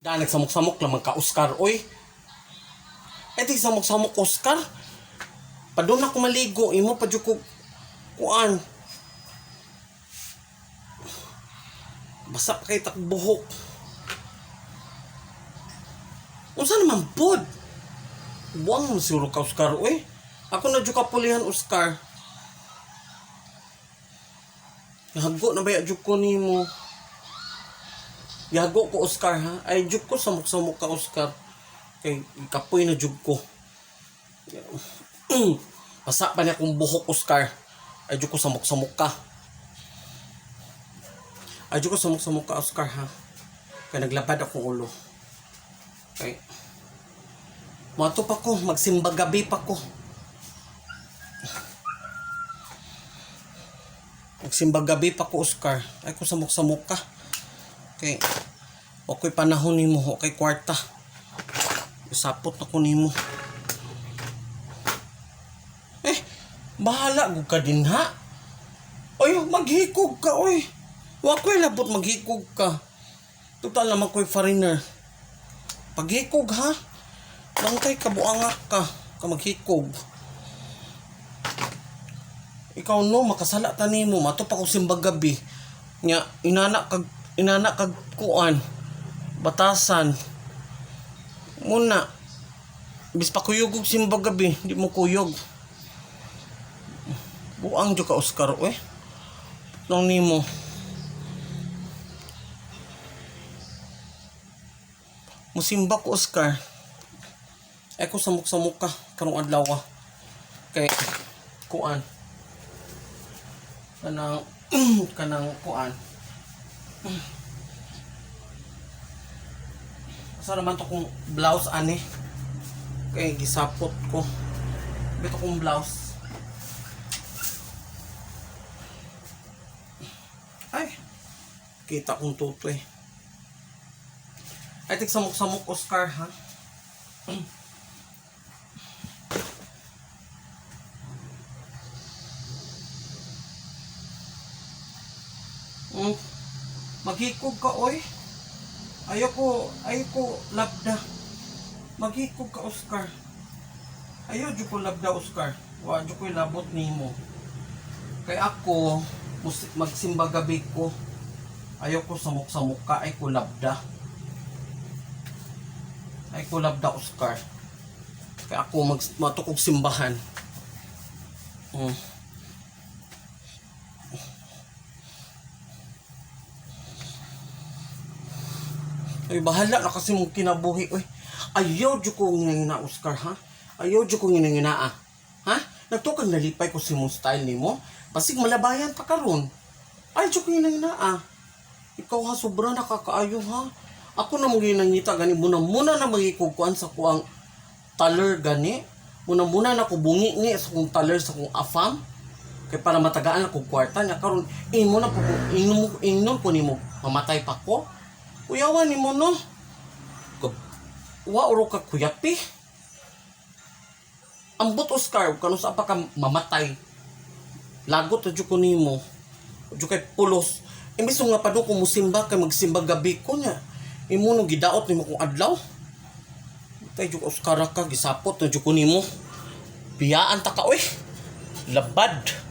Yan, nagsamok-samok lamang ka, Oscar, oy. Di samok-samok, Oscar. Padun ako maligo, imo pa dyan ko, kuan. Basa pa kayo takbuhok. Unsa naman pod? Buwang mo siguro ka, Oscar, oy. Ako na dyan kapulihan, Oscar. Hago na ba yung dyan ko ni mo? Yago ko, Oscar, ha? Ay, dyan ko, samok-samok ka, Oscar. Kay kapoy na jug ko. Basa pa niya kong buhok, Oscar. Ay jug ko samok-samok ka. Ay jug ko samok-samok ka, Oscar, ha. Kaya naglabad akong ulo. Okay. Mato pa ko, magsimba gabi pa ko. Magsimba gabi pa ko, Oscar. Ay ko samok-samok ka. Okay. Okay panahon ni mo, okay kwarta. Isapot na ko nimo. Bahala ko ka din, ha? Oy, maghikog ka, oy. Wa ko'y labot maghikog ka. Total naman ko'y foreigner. Paghikog, ha? Bangkay ka, buangak ka. Ka maghikog. Ikaw no, makasala ta nimo. Mato pa ko simbag gabi. Nya, inana kag kuan. Batasan. Muna, bis pa kuyog og simbag gabi, di mo kuyog. Buang jo ka, Oscar, eh. Nang nimo. Musimba ko, Oscar. Ay ko samok-samok ka, karong adlaw ka. Kay, kuan. Kanang kuan. Asa naman to kong blouse, ani? Kaya gisapot ko. Bito kong blouse. Ay, kita kong tutoy. Ay, tigsamok-samok, Oscar, ha? Maghikog ka, oy. Ayoko labda. Maghikog ka, Oscar. Ayaw dyo ko labda, Oscar. Wa dyo ko labot nimo. Kay ako, magsimba gabi ko. Ayaw ko samok-samok ka. Ay ko labda. Ay ko labda, Oscar. Kay ako matukog simbahan. Ay, bahala na kasi mong kinabuhi, oy. Ayaw dyo ko ngina, Oscar, ha? Ayaw dyo ko ngina, ha? Nagtukang nalipay ko si mong style ni mo. Pasig malabayan pa karon. Ay, dyo ko ngina, Ikaw, ha, sobra nakakaayo, ha? Ako na mong ginangita, gani, muna na magikukuan sa kuang taler, gani. Muna na ko bungi sa kong taler, sa kong afam. Kaya para matagaan ako kwarta niya. Karon, ingnon po ni mo, mamatay pa ko. Uyawan ni mo, no? Wa uro ka kuyapi. Ambot, Oscar, kano sa pa ka mamatay. Lagot na dyo ko ni mo. Dyo kay pulos. Imbis nga pa doon kung musimba kay magsimba gabi ko niya. Imo nung gidaot ni mo kung adlaw. Kay dyo Oscar ka, gisapot na dyo ko ni mo. Biyaan ta ka, oy. Labad.